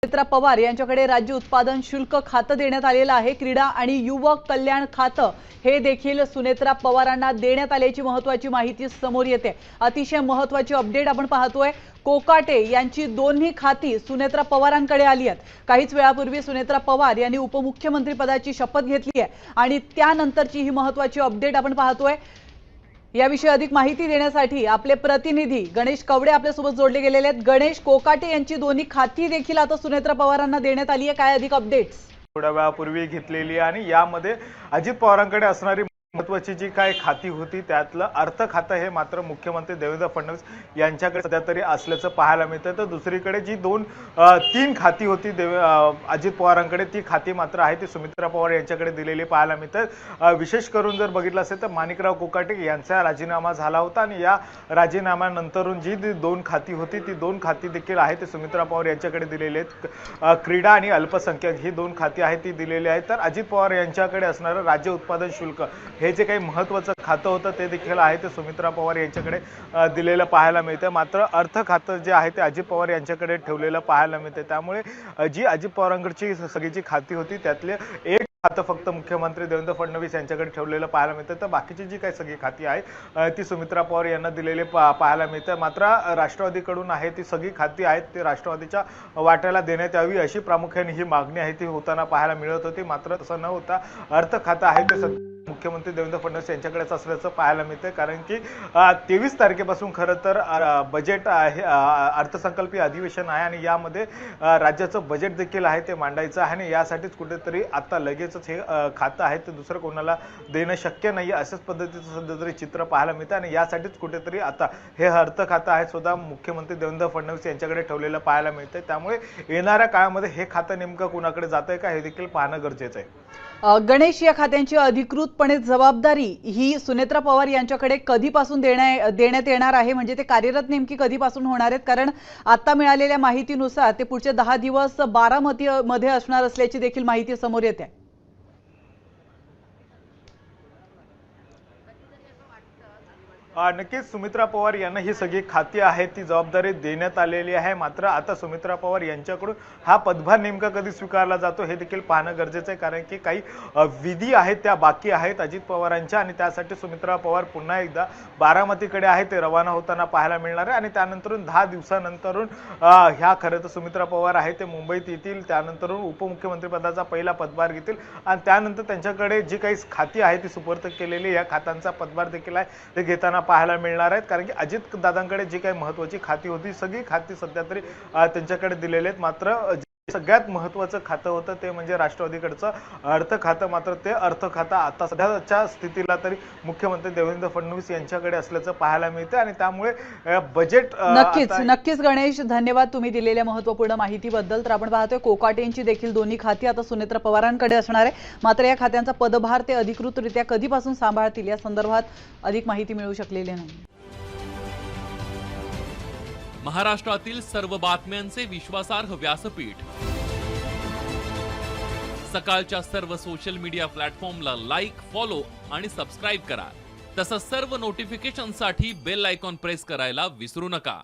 सुनेत्रा पवार यांच्याकडे राज्य उत्पादन शुल्क खातं देण्यात आलेलं आहे। क्रीडा आणि युवक कल्याण खातं हे देखील सुनेत्रा पवारांना देण्यात आल्याची महत्त्वाची माहिती समोर येते। अतिशय महत्त्वाची अपडेट आपण पाहतोय। कोकाटे यांची दोन्ही खाती सुनेत्रा पवारांकडे आली आहेत। काहीच वेळापूर्वी सुनेत्रा पवार यांनी उपमुख्यमंत्री पदाची शपथ घेतली आहे आणि त्यानंतरची ही महत्त्वाची अपडेट आपण पाहतोय। याविषयी अधिक माहिती देण्यासाठी आपले प्रतिनिधी गणेश कवडे आपल्यासोबत जोडले गेलेले आहेत। गणेश, कोकाटे यांची दोन्ही खाती देखील आता सुनेत्रा पवारांना देण्यात आली आहे, काय अधिक अपडेट्स? थोड्या वेळापूर्वी घेतलेली आणि यामध्ये अजित पवारांकडे असणारी महत्त्वाची जी काय खाती होती त्यातलं अर्थ खातं हे मात्र मुख्यमंत्री देवेंद्र फडणवीस यांच्याकडे सध्या तरी असल्याचं पाहायला मिळतं। तर दुसरीकडे जी तीन खाती होती अजित पवारांकडे, ती खाती मात्र आहे ती सुमित्रा पवार यांच्याकडे दिलेली पाहायला मिळतात। विशेष करून जर बघितलं असेल तर माणिकराव कोकाटे यांचा राजीनामा झाला होता आणि या राजीनाम्यानंतरून जी दोन खाती होती ती दोन खाती देखील आहे ते सुमित्रा पवार यांच्याकडे दिलेली आहेत। क्रीडा आणि अल्पसंख्याक ही दोन खाती आहेत ती दिलेली आहेत। तर अजित पवार यांच्याकडे असणारं राज्य उत्पादन शुल्क हे जे काही महत्त्वाचं खातं होतं ते देखील आहे ते सुमित्रा पवार यांच्याकडे दिलेलं पाहायला मिळतं। मात्र अर्थ खातं जे आहे ते अजित पवार यांच्याकडे ठेवलेलं पाहायला मिळते। त्यामुळे जी अजित पवारांकडची सगळी खाती होती त्यातले एक खातं फक्त मुख्यमंत्री देवेंद्र फडणवीस यांच्याकडे ठेवलेलं पाहायला मिळतं। तर बाकीची जी काही सगळी खाती आहे ती सुमित्रा पवार यांना दिलेले पाहायला मिळतं। मात्र राष्ट्रवादीकडून आहे ती सगळी खाती आहेत ती राष्ट्रवादीच्या वाट्याला देण्यात यावी अशी प्रामुख्याने ही मागणी आहे ती होताना पाहायला मिळत होती। मात्र तसं न होता अर्थ खातं आहे ते मुख्यमंत्री देवेंद्र फडणवीस यांच्याकडेच असल्याचं पाहायला मिळतं। कारण की 23 तारखेपासून खरं तर बजेट आहे, अर्थसंकल्पीय अधिवेशन आहे आणि यामध्ये राज्याचं बजेट देखील आहे ते मांडायचं आहे आणि यासाठीच कुठेतरी आता लगेचच हे खातं आहे ते दुसरं कोणाला देणं शक्य नाही अशाच पद्धतीचं सध्या तरी चित्र पाहायला मिळतं आणि यासाठीच कुठेतरी आता हे अर्थ खातं आहे सुद्धा मुख्यमंत्री देवेंद्र फडणवीस यांच्याकडे ठेवलेलं पाहायला मिळतंय। त्यामुळे येणाऱ्या काळामध्ये हे खातं नेमकं कुणाकडे जातंय का हे देखील पाहणं गरजेचं आहे। गणेश, या खात्यांची अधिकृतपणे जबाबदारी ही सुनेत्रा पवार यांच्याकडे कधीपासून देण्यात येणार आहे, म्हणजे ते कार्यरत नेमकी कधीपासून होणार आहेत? कारण आता मिळालेल्या माहितीनुसार ते पुढचे 10 दिवस बारामतीमध्ये असणार असल्याची देखील माहिती समोर येते। नक्कीच सुमित्रा पवार यांना ही सगळी खाती आहेत ती जबाबदारी देण्यात आलेली आहे। मात्र आता सुमित्रा पवार यांच्याकडून हा पदभार नेमका कधी स्वीकारला जातो हे देखील पाहणं गरजेचं आहे। कारण की काही विधी आहेत त्या बाकी आहेत अजित पवारांच्या आणि त्यासाठी सुमित्रा पवार पुन्हा एकदा बारामतीकडे आहे ते रवाना होताना पाहायला मिळणार आहे आणि त्यानंतरून 10 दिवसानंतरून ह्या खरं तर सुमित्रा पवार आहे ते मुंबईत येतील, त्यानंतरून उपमुख्यमंत्री पदाचा पहिला पदभार घेतील आणि त्यानंतर त्यांच्याकडे जी काही खाती आहे ती सुपूर्द केलेली या खात्यांचा पदभार देखील आहे ते घेताना पाहायला मिळणार आहेत। कारण की अजित दादांकडे जी काही महत्त्वाची खाती होती सगळी खाती सध्या तरी त्यांच्याकडे दिलेली आहेत। मात्र सगळ्यात महत्त्वाचं खातं होतं ते म्हणजे राष्ट्रवादीकडचं अर्थ खातं, मात्र ते अर्थ खातं आता सध्याच्या स्थितीला तरी मुख्यमंत्री देवेंद्र फडणवीस यांच्याकडे असल्याचं पाहायला मिळतं आणि त्यामुळे बजेट नक्कीच गणेश, धन्यवाद तुम्ही दिलेल्या महत्त्वपूर्ण माहितीबद्दल। तर आपण पाहतोय कोकाटेंची देखील दोन्ही खाती आता सुनेत्रा पवारांकडे असणार आहे। मात्र या खात्यांचा पदभार ते अधिकृतरित्या कधीपासून सांभाळतील या संदर्भात अधिक माहिती मिळू शकलेली नाही। महाराष्ट्रातील सर्व बातम्यांचे विश्वासार्ह व्यासपीठ, सकाळच्या सर्व सोशल मीडिया प्लॅटफॉर्मला लाईक, फॉलो आणि सबस्क्राईब करा। तसंच सर्व नोटिफिकेशनसाठी बेल आयकॉन प्रेस करायला विसरू नका।